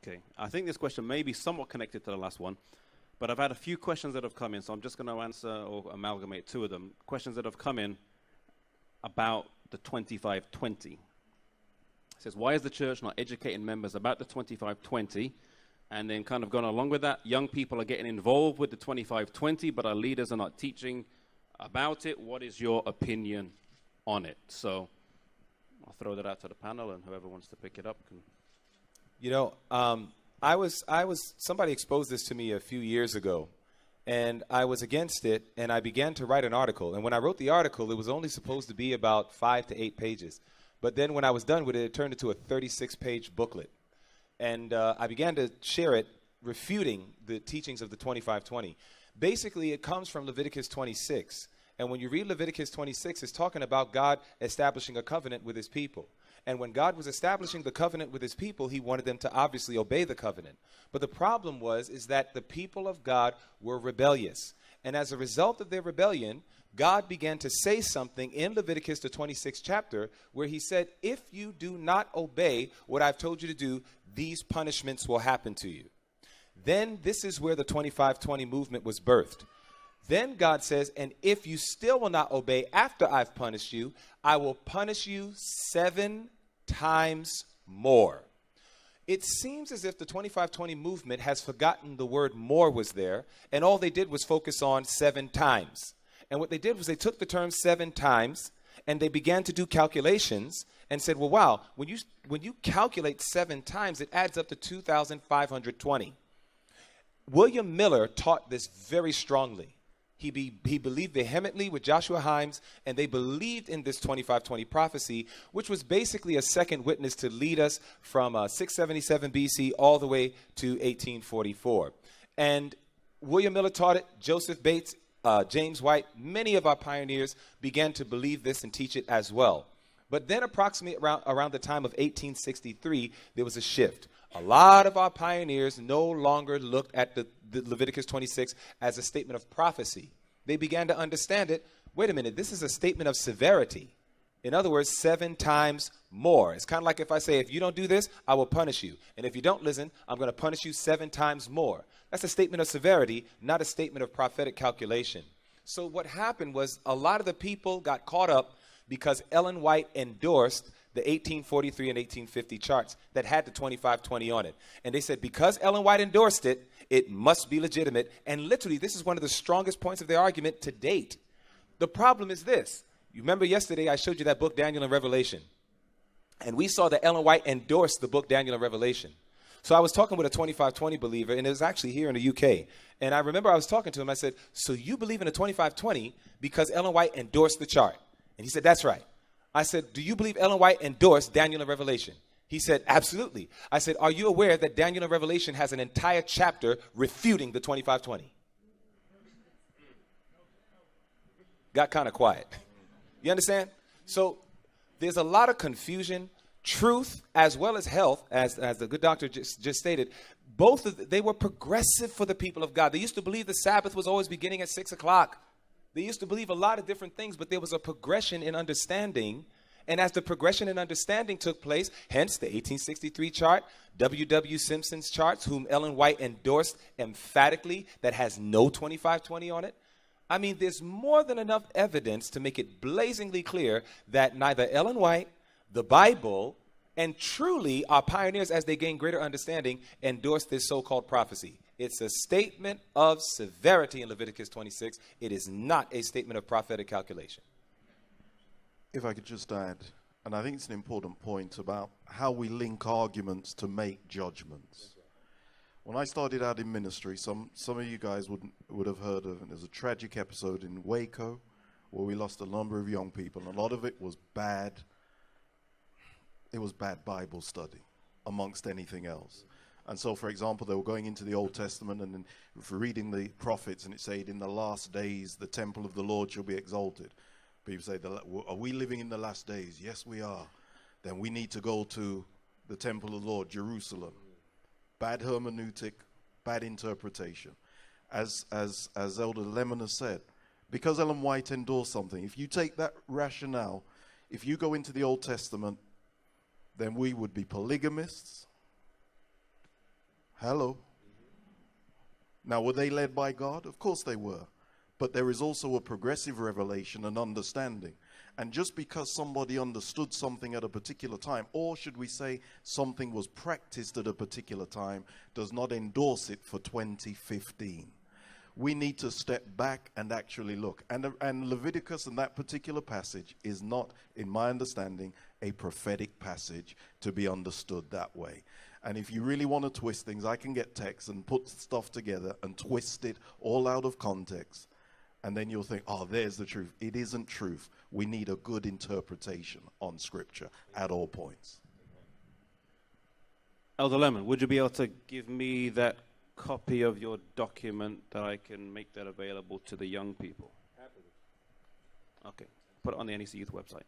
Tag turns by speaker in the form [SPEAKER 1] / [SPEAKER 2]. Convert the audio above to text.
[SPEAKER 1] Okay. I think this question may be somewhat connected to the last one, but I've had a few questions that have come in, so I'm just going to answer or amalgamate two of them. Questions that have come in about the 2520. It says, why is the church not educating members about the 2520? And then kind of going along with that, young people are getting involved with the 2520, but our leaders are not teaching about it. What is your opinion on it? So I'll throw that out to the panel, and whoever wants to pick it up can.
[SPEAKER 2] You know, somebody exposed this to me a few years ago, and I was against it, and I began to write an article. And when I wrote the article, it was only supposed to be about 5 to 8 pages. But then when I was done with it, it turned into a 36-page booklet. And I began to share it, refuting the teachings of the 2520. Basically, it comes from Leviticus 26. And when you read Leviticus 26, it's talking about God establishing a covenant with his people. And when God was establishing the covenant with his people, he wanted them to obviously obey the covenant. But the problem is that the people of God were rebellious. And as a result of their rebellion, God began to say something in Leviticus, the 26th chapter, where he said, if you do not obey what I've told you to do, these punishments will happen to you. Then this is where the 2520 movement was birthed. Then God says, and if you still will not obey after I've punished you, I will punish you 7 times more. It seems as if the 2520 movement has forgotten the word more was there, and all they did was focus on 7 times. And what they did was they took the term 7 times, and they began to do calculations and said, well, wow, when you calculate 7 times, it adds up to 2,520. William Miller taught this very strongly. He believed vehemently with Joshua Himes, and they believed in this 2520 prophecy, which was basically a second witness to lead us from 677 BC all the way to 1844. And William Miller taught it, Joseph Bates, James White, many of our pioneers began to believe this and teach it as well. But then approximately around the time of 1863, there was a shift. A lot of our pioneers no longer looked at the Leviticus 26 as a statement of prophecy. They began to understand it. Wait a minute, this is a statement of severity. In other words, 7 times more. It's kind of like if I say, if you don't do this, I will punish you. And if you don't listen, I'm going to punish you 7 times more. That's a statement of severity, not a statement of prophetic calculation. So what happened was a lot of the people got caught up because Ellen White endorsed the 1843 and 1850 charts that had the 2520 on it. And they said, because Ellen White endorsed it, it must be legitimate. And literally, this is one of the strongest points of their argument to date. The problem is this. You remember yesterday I showed you that book, Daniel and Revelation. And we saw that Ellen White endorsed the book, Daniel and Revelation. So I was talking with a 2520 believer, and it was actually here in the UK. And I remember I was talking to him. I said, so you believe in the 2520 because Ellen White endorsed the chart? And he said, that's right. I said, do you believe Ellen White endorsed Daniel and Revelation? He said, absolutely. I said, are you aware that Daniel and Revelation has an entire chapter refuting the 2520? Got kind of quiet. You understand? So there's a lot of confusion. Truth as well as health, as the good doctor just stated, they were progressive for the people of God. They used to believe the Sabbath was always beginning at 6 o'clock. They used to believe a lot of different things, but there was a progression in understanding. And as the progression in understanding took place, hence the 1863 chart, W.W. Simpson's charts, whom Ellen White endorsed emphatically, that has no 2520 on it. I mean, there's more than enough evidence to make it blazingly clear that neither Ellen White, the Bible, and truly our pioneers, as they gain greater understanding, endorsed this so-called prophecy. It's a statement of severity in Leviticus 26. It is not a statement of prophetic calculation.
[SPEAKER 3] If I could just add, and I think it's an important point about how we link arguments to make judgments. When I started out in ministry, some of you guys would have heard of, and there's a tragic episode in Waco where we lost a number of young people, and a lot of it was bad. It was bad Bible study amongst anything else. And so, for example, they were going into the Old Testament and then reading the prophets, and it said, in the last days, the temple of the Lord shall be exalted. People say, are we living in the last days? Yes, we are. Then we need to go to the temple of the Lord, Jerusalem. Bad hermeneutic, bad interpretation. As Elder Lemon has said, because Ellen White endorsed something, if you take that rationale, if you go into the Old Testament, then we would be polygamists. Hello. Now, were they led by God? Of course they were. But there is also a progressive revelation and understanding. And just because somebody understood something at a particular time, or should we say something was practiced at a particular time, does not endorse it for 2015. We need to step back and actually look. And Leviticus and that particular passage is not, in my understanding, a prophetic passage to be understood that way. And if you really want to twist things, I can get text and put stuff together and twist it all out of context. And then you'll think, oh, there's the truth. It isn't truth. We need a good interpretation on Scripture at all points.
[SPEAKER 1] Elder Lemon, would you be able to give me that copy of your document that I can make that available to the young people? Happily. Okay. Put it on the NEC Youth website.